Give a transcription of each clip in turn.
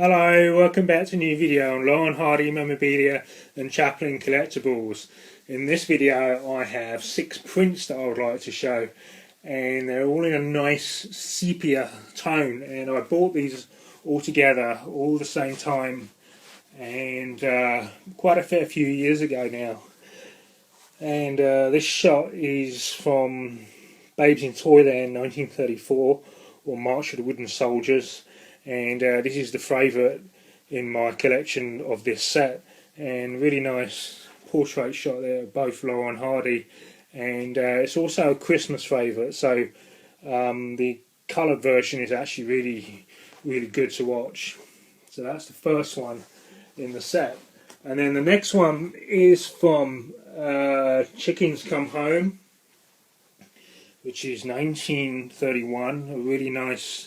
Hello, welcome back to a new video on Laurel Hardy memorabilia and Chaplin collectibles. In this video I have 6 prints that I would like to show, and they're all in a nice sepia tone, and I bought these all together all the same time, and quite a fair few years ago now. And this shot is from Babes in Toyland 1934, or March of the Wooden Soldiers. And this is the favourite in my collection of this set, and really nice portrait shot there of both Laurel and Hardy, and it's also a Christmas favourite, so the coloured version is actually really good to watch. So that's the first one in the set, and then the next one is from Chickens Come Home, which is 1931, a really nice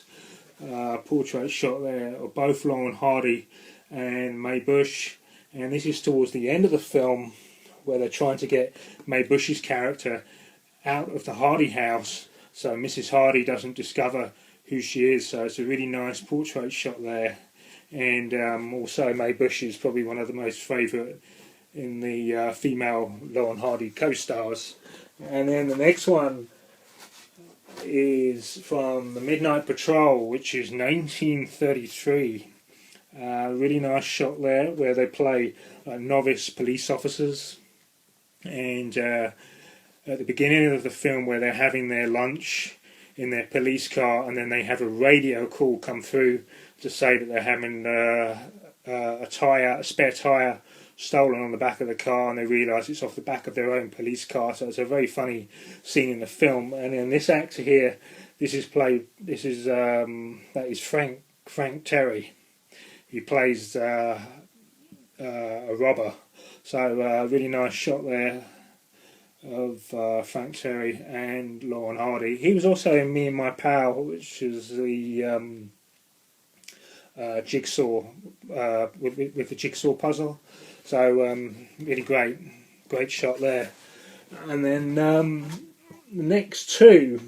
portrait shot there of both Laurel Hardy and Mae Bush, and this is towards the end of the film where they're trying to get Mae Bush's character out of the Hardy house so Mrs. Hardy doesn't discover who she is. So it's a really nice portrait shot there, and also Mae Bush is probably one of the most favourite in the female Laurel Hardy co-stars. And then the next one is from the Midnight Patrol, which is 1933. Really nice shot there where they play novice police officers, and at the beginning of the film where they're having their lunch in their police car, and then they have a radio call come through to say that they're having a spare tyre stolen on the back of the car, and they realise it's off the back of their own police car. So it's a very funny scene in the film. And then this actor here, that is Frank Terry. He plays a robber. So really nice shot there of Frank Terry and Laurel Hardy. He was also in Me and My Pal, which is the jigsaw with the jigsaw puzzle. So really great shot there. And then the next two,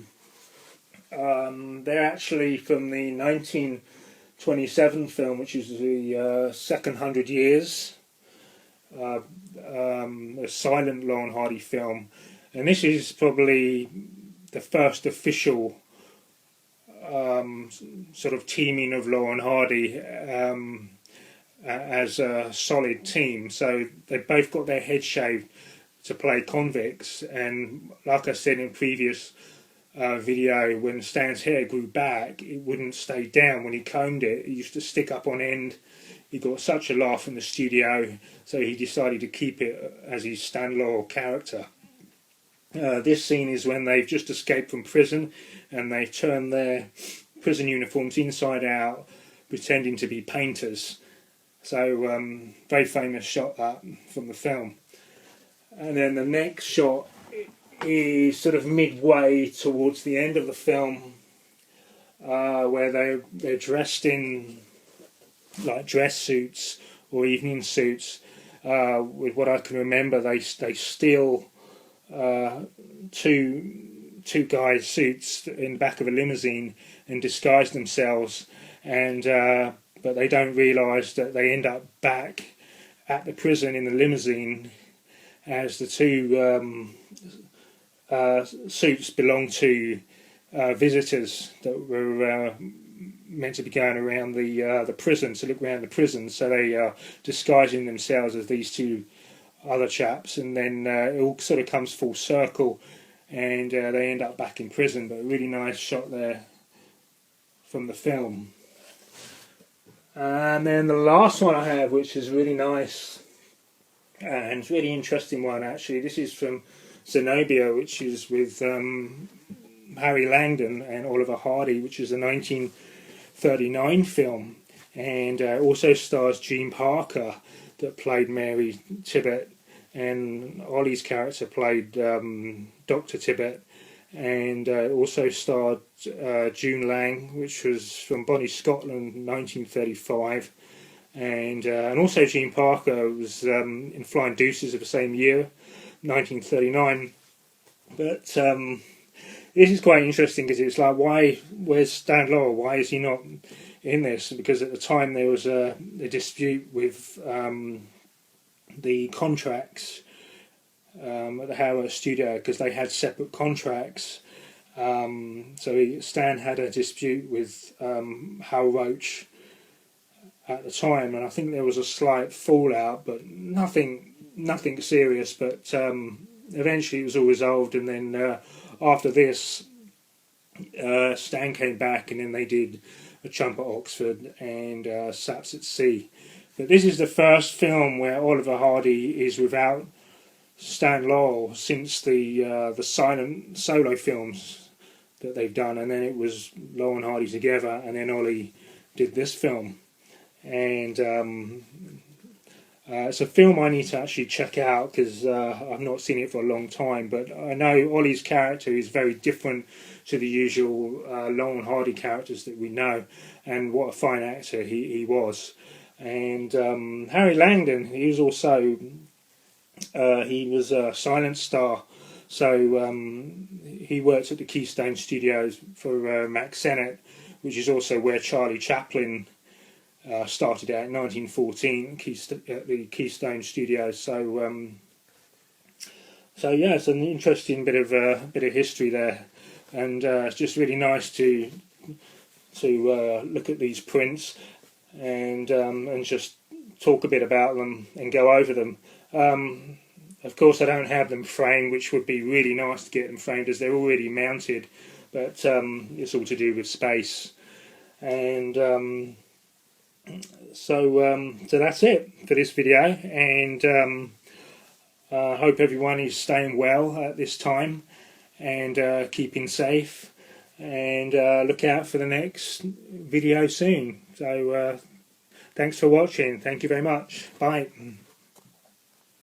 they're actually from the 1927 film, which is the Second 100 Years, a silent Laurel Hardy film, and this is probably the first official sort of teaming of Laurel Hardy as a solid team. So they both got their heads shaved to play convicts, and like I said in previous video, when Stan's hair grew back, it wouldn't stay down. When he combed it, it used to stick up on end. He got such a laugh in the studio, so he decided to keep it as his Stan Laurel character. This scene is when they've just escaped from prison, and they've turned their prison uniforms inside out, pretending to be painters. So very famous shot that from the film. And then the next shot is sort of midway towards the end of the film, where they're dressed in like dress suits or evening suits. With what I can remember, they steal two guys' suits in the back of a limousine and disguise themselves, and but they don't realise that they end up back at the prison in the limousine, as the two suits belong to visitors that were meant to be going around the prison to look around the prison. So they are disguising themselves as these two other chaps, and then it all sort of comes full circle, and they end up back in prison. But a really nice shot there from the film. And then the last one I have, which is really nice and it's a really interesting one actually. This is from Zenobia, which is with Harry Langdon and Oliver Hardy, which is a 1939 film, and also stars Jean Parker, that played Mary Tibbet, and Ollie's character played Dr. Tibbet, and also starred June Lang, which was from Bonnie, Scotland, 1935, and also Jean Parker was in Flying Deuces of the same year, 1939. But this is quite interesting because it's like, where's Stan Laurel? Why is he not in this, because at the time there was a dispute with the contracts at the Howard studio, because they had separate contracts. So Stan had a dispute with Hal Roach at the time, and I think there was a slight fallout, but nothing serious. But eventually it was all resolved, and then after this, Stan came back, and then they did A Chump at Oxford and Saps at Sea. But this is the first film where Oliver Hardy is without Stan Laurel since the silent solo films that they've done, and then it was Laurel and Hardy together, and then Ollie did this film. And it's a film I need to actually check out, because I've not seen it for a long time, but I know Ollie's character is very different to the usual Laurel and Hardy characters that we know, and what a fine actor he was. And Harry Langdon, he was also he was a silent star, so he worked at the Keystone Studios for Max Sennett, which is also where Charlie Chaplin started out in 1914 at the Keystone Studios. So yeah, it's an interesting bit of history there, and it's just really nice to look at these prints and just talk a bit about them and go over them. Of course, I don't have them framed, which would be really nice to get them framed, as they're already mounted, but it's all to do with space. And so that's it for this video, and I hope everyone is staying well at this time, and keeping safe, and look out for the next video soon. So thanks for watching. Thank you very much. Bye.